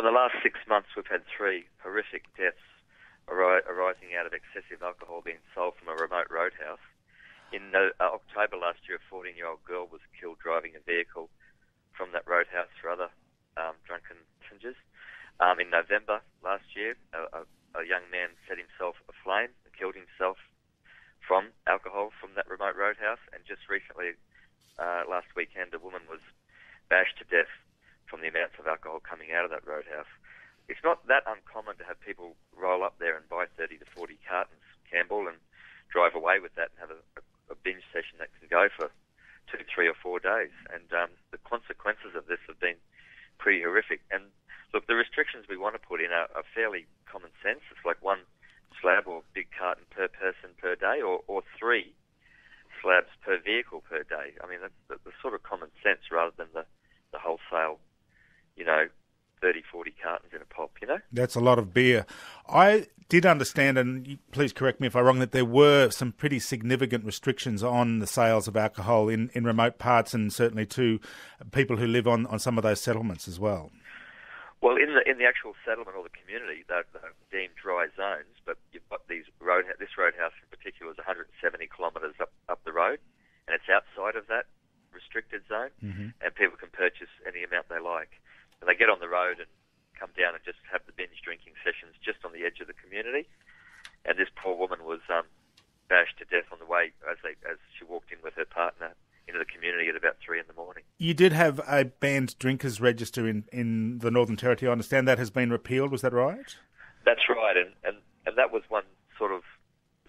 the last 6 months, we've had 3 horrific deaths arising out of excessive alcohol being sold from a remote roadhouse. In October last year, a 14-year-old girl was killed driving a vehicle from that roadhouse for other drunken passengers. In November last year, a young man set himself aflame and killed himself from alcohol from that remote roadhouse. And just recently, last weekend, a woman was bashed to death from the amounts of alcohol coming out of that roadhouse. It's not that uncommon to have people roll up there and buy 30 to 40 cartons, Campbell, and drive away with that and have a binge session that can go for 2, 3 or 4 days. And the consequences of this have been pretty horrific. And look, the restrictions we want to put in are fairly common sense. It's like 1 slab or big carton per person per day, or 3 slabs per vehicle per day. I mean, that's the sort of common sense rather than the wholesale, 30, 40 cartons in a pop, That's a lot of beer. I did understand, and please correct me if I'm wrong, that there were some pretty significant restrictions on the sales of alcohol in remote parts, and certainly to people who live on some of those settlements as well. Well, in the actual settlement or the community, they're deemed dry zones, but you've got this roadhouse in particular is 170 kilometres up the road, and it's outside of that restricted zone, and people can purchase any amount they like. And they get on the road and come down and just have the binge drinking sessions just on the edge of the community. And this poor woman was bashed to death on the way as she walked in with her partner into the community at about 3 a.m. You did have a banned drinkers register in the Northern Territory. I understand that has been repealed. Was that right? That's right. And that was one sort of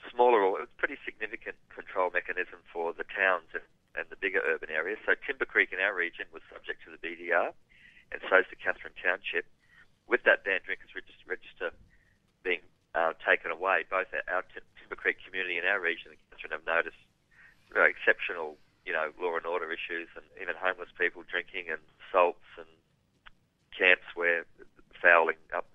smaller, or it was pretty significant control mechanism for the towns and the bigger urban areas. So Timber Creek in our region was subject to the BDR, and so is the Katherine Township. With that banned drinkers register being taken away, both our Timber Creek community and our region and Katherine have noticed exceptional, law and order issues, and even homeless people drinking, and assaults and camps where fouling up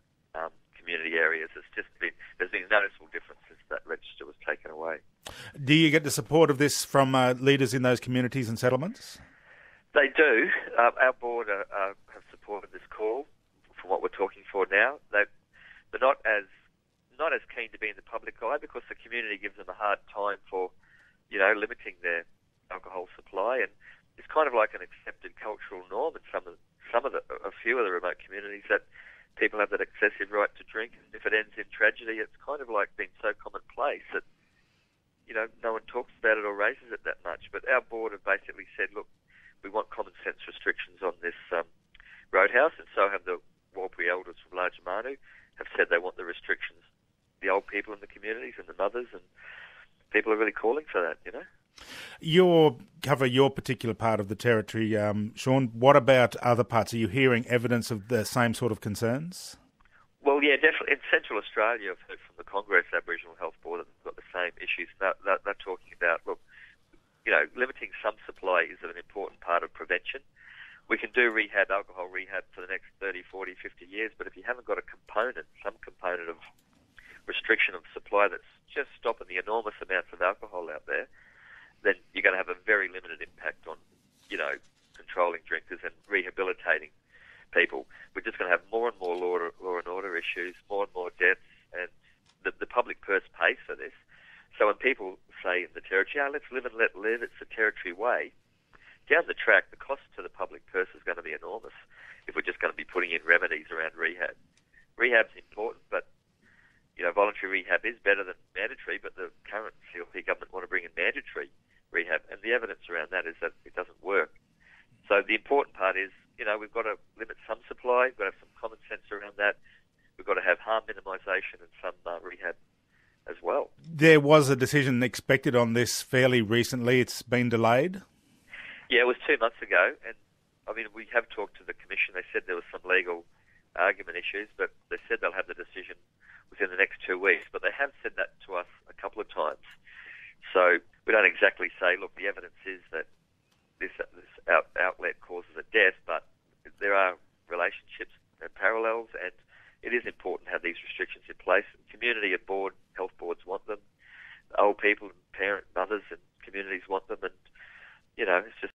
community areas. There's been a noticeable difference since that register was taken away. Do you get the support of this from leaders in those communities and settlements? They do. Our board have supported this call from what we're talking for now. They're not as keen to be in the public eye because the community gives them a hard time for, limiting their alcohol supply, and it's kind of like an accepted cultural norm in a few of the remote communities that people have that excessive right to drink. And if it ends in tragedy, it's kind of like been so commonplace that no one talks about it or raises it that much. But our board have basically said, look, we want common sense restrictions on this roadhouse, and so have the Warlpiri elders from Large Manu have said they want the restrictions. The old people in the communities and the mothers, and people are really calling for that, You cover your particular part of the territory, Sean. What about other parts? Are you hearing evidence of the same sort of concerns? Well, yeah, definitely. In Central Australia, I've heard from the Congress Aboriginal Health Board that they've got the same issues. They're talking about, look, limiting some supply is an important part of prevention. We can do alcohol rehab for the next 30, 40, 50 years, but if you haven't got some component of restriction of supply that's just stopping the enormous amounts of alcohol out there, then you're going to have a very limited impact on, controlling drinkers and rehabilitating people. We're just going to have more and more law and order issues, more and more deaths, and the public purse pays for this. So when people say in the territory, let's live and let live, it's the territory way, down the track, the cost to the public purse is going to be enormous if we're just going to be putting in remedies around rehab. Rehab's important, but voluntary rehab is better than mandatory, but the current CLP government want to bring in mandatory rehab, and the evidence around that is that it doesn't work. So the important part is, we've got to limit some supply, we've got to have some common sense around that, we've got to have harm minimisation and some rehab as well. There was a decision expected on this fairly recently. It's been delayed? Yeah, it was 2 months ago, and we have talked to the Commission. They said there was some legal argument issues, but they said they'll have the decision within the next 2 weeks. But they have said that to us a couple of times. So we don't exactly say, look, the evidence is that this outlet causes a death, but there are relationships and parallels, and it is important to have these restrictions in place. Community and health boards want them. Old people and mothers and communities want them, and it's just